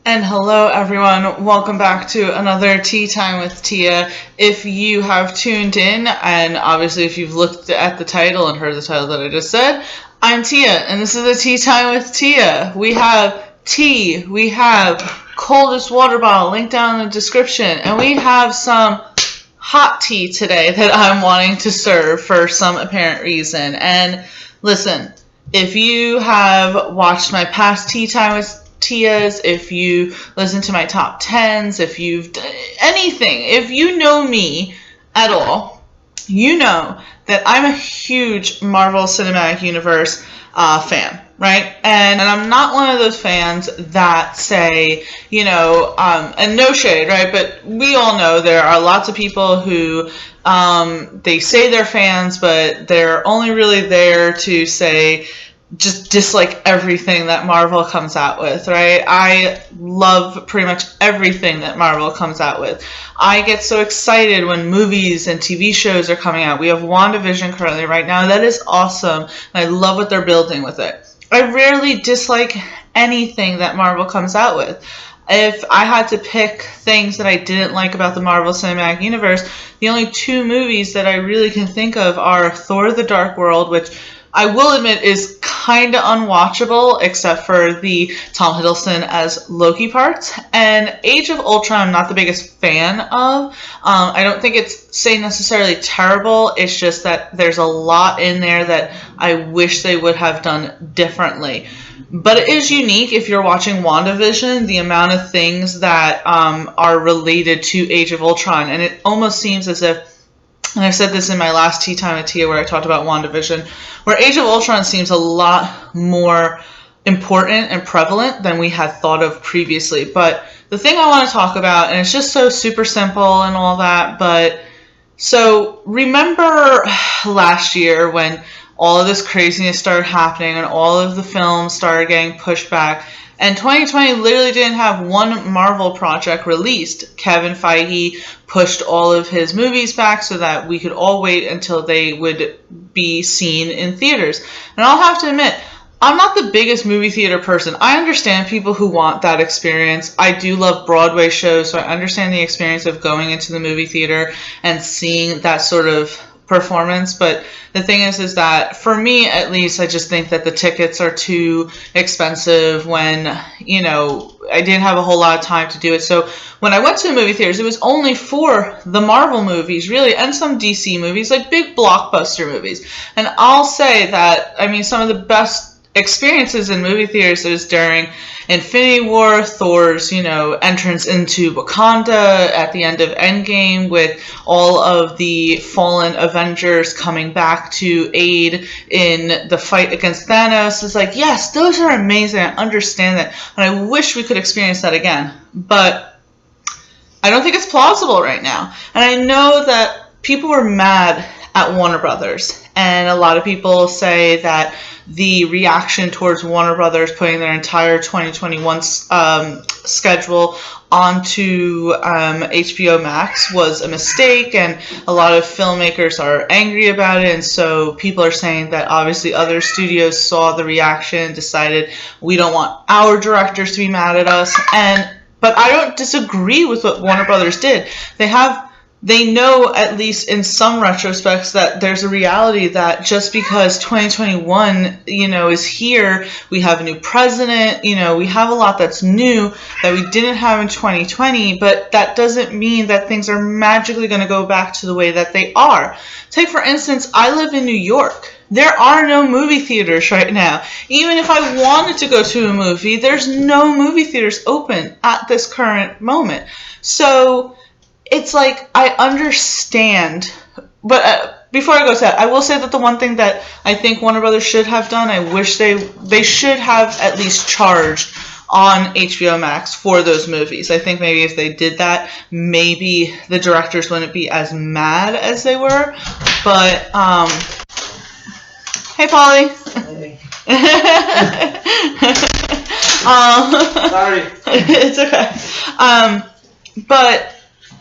And hello, everyone. Welcome back to another Tea Time with Tia. If you have tuned in, and obviously if you've looked at the title and heard the title that I just said, I'm Tia, and this is a Tea Time with Tia. We have tea, we have coldest water bottle, link down in the description, and we have some hot tea today that I'm wanting to serve for some apparent reason. And listen, if you have watched my past Tea Time with Tia's, if you listen to my top 10s, if you've done anything, if you know me at all, you know that I'm a huge Marvel Cinematic Universe fan, right? And I'm not one of those fans that say, and no shade, right? But we all know there are lots of people who they say they're fans, but they're only really there to say, just dislike everything that Marvel comes out with, right? I love pretty much everything that Marvel comes out with. I get so excited when movies and TV shows are coming out. We have WandaVision currently right now. That is awesome, and I love what they're building with it. I rarely dislike anything that Marvel comes out with. If I had to pick things that I didn't like about the Marvel Cinematic Universe, the only two movies that I really can think of are Thor: The Dark World, which I will admit is kind of unwatchable, except for the Tom Hiddleston as Loki parts. And Age of Ultron, I'm not the biggest fan of. I don't think it's, say, necessarily terrible. It's just that there's a lot in there that I wish they would have done differently. But it is unique if you're watching WandaVision, the amount of things that are related to Age of Ultron. And it almost seems as if, and I said this in my last Tea Time with Tia where I talked about WandaVision, where Age of Ultron seems a lot more important and prevalent than we had thought of previously. But the thing I want to talk about, and it's just so super simple and all that, but so remember last year when all of this craziness started happening and all of the films started getting pushed back, and 2020 literally didn't have one Marvel project released. Kevin Feige pushed all of his movies back so that we could all wait until they would be seen in theaters. And I'll have to admit, I'm not the biggest movie theater person. I understand people who want that experience. I do love Broadway shows, so I understand the experience of going into the movie theater and seeing that sort of performance. But the thing is that for me, at least, I just think that the tickets are too expensive when, I didn't have a whole lot of time to do it. So when I went to the movie theaters, it was only for the Marvel movies, really, and some DC movies, like big blockbuster movies. And I'll say that, some of the best experiences in movie theaters is during Infinity War, Thor's, entrance into Wakanda at the end of Endgame with all of the fallen Avengers coming back to aid in the fight against Thanos. It's like, yes, those are amazing. I understand that. And I wish we could experience that again. But I don't think it's plausible right now. And I know that people were mad at Warner Brothers. And a lot of people say that the reaction towards Warner Brothers putting their entire 2021 schedule onto HBO Max was a mistake, and a lot of filmmakers are angry about it, and so people are saying that obviously other studios saw the reaction, decided we don't want our directors to be mad at us, but I don't disagree with what Warner Brothers did. They know, at least in some retrospects, that there's a reality that just because 2021, is here, we have a new president, we have a lot that's new that we didn't have in 2020, but that doesn't mean that things are magically going to go back to the way that they are. Take, for instance, I live in New York. There are no movie theaters right now. Even if I wanted to go to a movie, there's no movie theaters open at this current moment. So it's like, I understand, but before I go to that, I will say that the one thing that I think Warner Brothers should have done, I wish they should have at least charged on HBO Max for those movies. I think maybe if they did that, maybe the directors wouldn't be as mad as they were. But, hey, Polly. Hey. Sorry. It's okay. But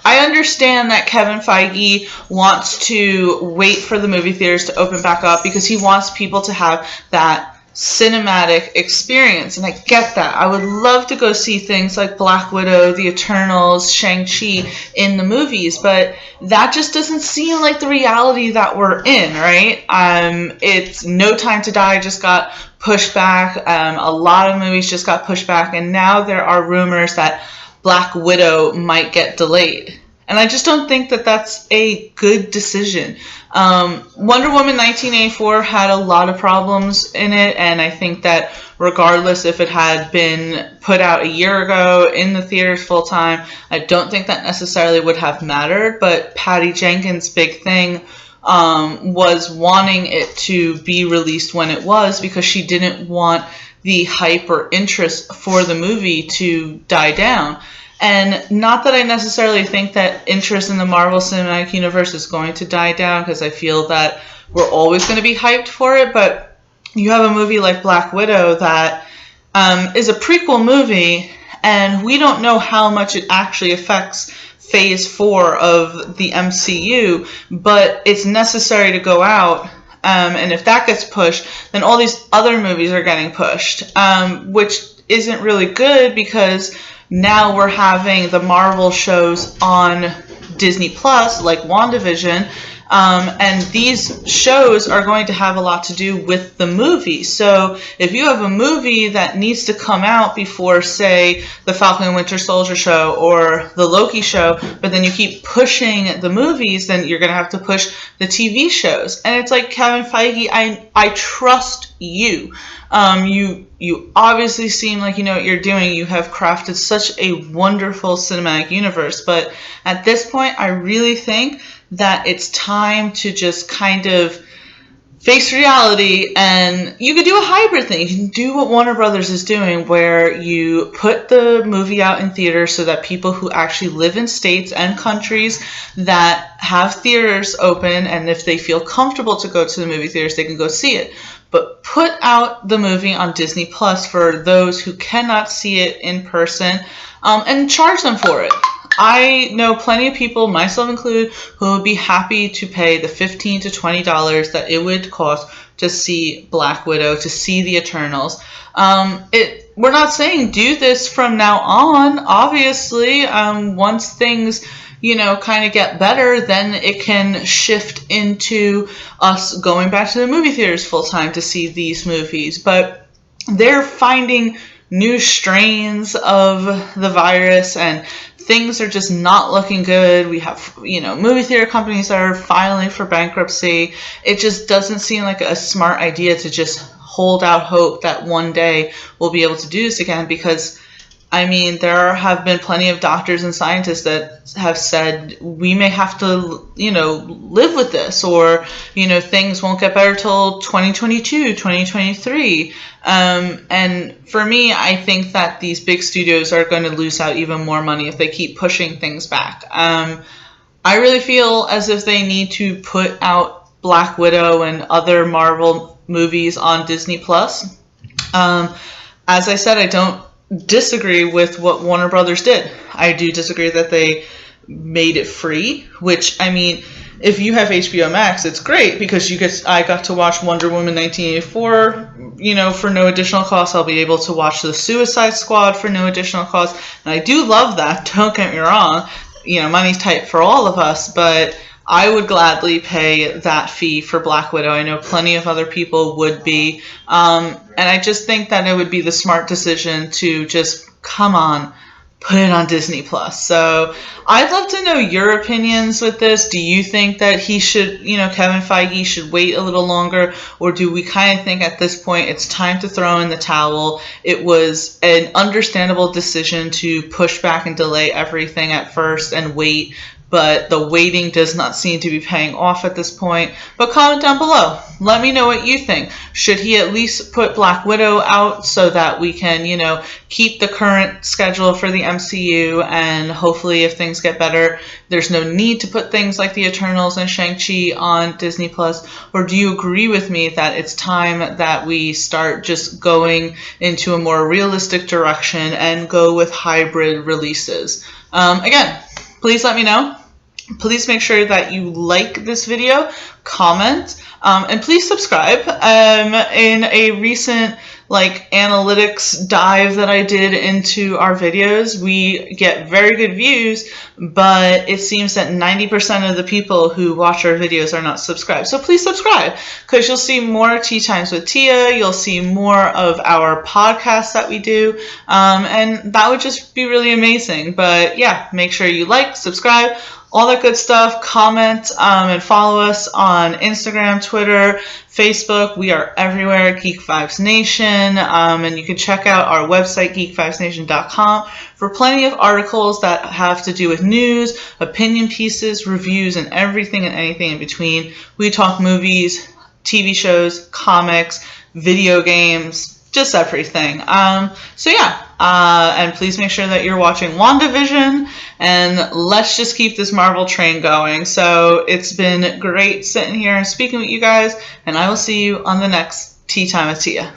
I understand that Kevin Feige wants to wait for the movie theaters to open back up because he wants people to have that cinematic experience, and I get that. I would love to go see things like Black Widow, The Eternals, Shang-Chi in the movies, but that just doesn't seem like the reality that we're in, right? It's No Time to Die just got pushed back. A lot of movies just got pushed back, and now there are rumors that Black Widow might get delayed. And I just don't think that that's a good decision. Wonder Woman 1984 had a lot of problems in it, and I think that regardless if it had been put out a year ago in the theaters full time, I don't think that necessarily would have mattered. But Patty Jenkins' big thing was wanting it to be released when it was, because she didn't want the hype or interest for the movie to die down. And not that I necessarily think that interest in the Marvel Cinematic Universe is going to die down, because I feel that we're always going to be hyped for it, but you have a movie like Black Widow that is a prequel movie, and we don't know how much it actually affects Phase 4 of the MCU, but it's necessary to go out. And if that gets pushed, then all these other movies are getting pushed, which isn't really good, because now we're having the Marvel shows on Disney Plus, like WandaVision, and these shows are going to have a lot to do with the movie. So if you have a movie that needs to come out before, say, the Falcon and Winter Soldier show or the Loki show, but then you keep pushing the movies, then you're going to have to push the TV shows. And it's like, Kevin Feige, I trust you. You obviously seem like you know what you're doing. You have crafted such a wonderful cinematic universe. But at this point, I really think that it's time to just kind of face reality, and you could do a hybrid thing. You can do what Warner Brothers is doing, where you put the movie out in theaters so that people who actually live in states and countries that have theaters open, and if they feel comfortable to go to the movie theaters, they can go see it. But put out the movie on Disney Plus for those who cannot see it in person, and charge them for it. I know plenty of people, myself included, who would be happy to pay the $15 to $20 that it would cost to see Black Widow, to see the Eternals. We're not saying do this from now on. Obviously, once things kind of get better, then it can shift into us going back to the movie theaters full time to see these movies. But they're finding new strains of the virus, and things are just not looking good. We have, movie theater companies that are filing for bankruptcy. It just doesn't seem like a smart idea to just hold out hope that one day we'll be able to do this again, because there have been plenty of doctors and scientists that have said we may have to, live with this, or, things won't get better till 2022, 2023. And for me, I think that these big studios are going to lose out even more money if they keep pushing things back. I really feel as if they need to put out Black Widow and other Marvel movies on Disney Plus. As I said, I don't disagree with what Warner Brothers did. I do disagree that they made it free, which, if you have HBO Max, it's great, because I got to watch Wonder Woman 1984, for no additional cost. I'll be able to watch The Suicide Squad for no additional cost. And I do love that, don't get me wrong. Money's tight for all of us, but I would gladly pay that fee for Black Widow. I know plenty of other people would be. And I just think that it would be the smart decision to just, come on, put it on Disney Plus. So I'd love to know your opinions with this. Do you think that he should, Kevin Feige should wait a little longer? Or do we kind of think at this point it's time to throw in the towel? It was an understandable decision to push back and delay everything at first and wait, but the waiting does not seem to be paying off at this point. But comment down below. Let me know what you think. Should he at least put Black Widow out so that we can, keep the current schedule for the MCU, and hopefully if things get better, there's no need to put things like the Eternals and Shang-Chi on Disney Plus? Or do you agree with me that it's time that we start just going into a more realistic direction and go with hybrid releases? Again, please let me know. Please make sure that you like this video, comment, and please subscribe. In a recent analytics dive that I did into our videos, we get very good views, but it seems that 90% of the people who watch our videos are not subscribed. So please subscribe, because you'll see more Tea Times with Tia. You'll see more of our podcasts that we do, and that would just be really amazing. But yeah, make sure you like, subscribe, all that good stuff. Comment and follow us on Instagram, Twitter, Facebook. We are everywhere, Geek Vibes Nation. And you can check out our website, geekvibesnation.com, for plenty of articles that have to do with news, opinion pieces, reviews, and everything and anything in between. We talk movies, TV shows, comics, video games, just everything. So yeah, and please make sure that you're watching WandaVision, and let's just keep this Marvel train going. So it's been great sitting here and speaking with you guys, and I will see you on the next Tea Time with Tia.